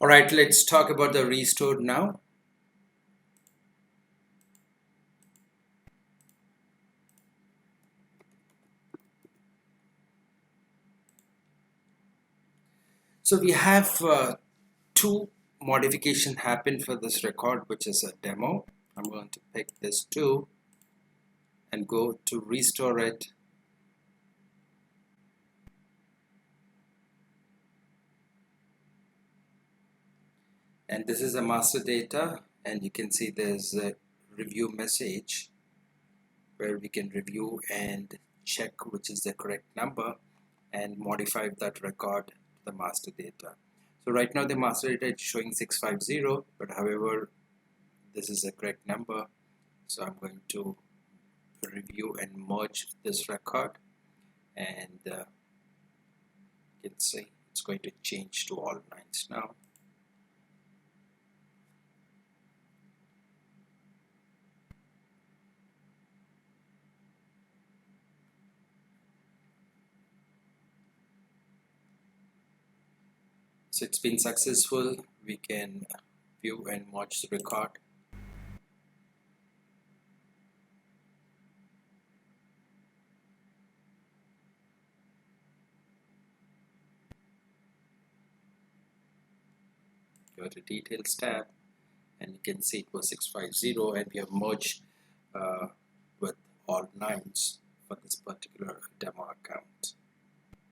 All right, let's talk about the restored now. So we have two modification happen for this record, which is a demo. I'm going to pick this two and go to restore it. And this is a master data, and you can see there's a review message where we can review and check which is the correct number and modify that record to the master data. So right now the master data is showing 650, but however, this is the correct number. So I'm going to review and merge this record, and you can see it's going to change to all nines now. So it's been successful. We can view and watch the record. Go to details tab, and you can see it was 650, and we have merged with all nines for this particular demo account.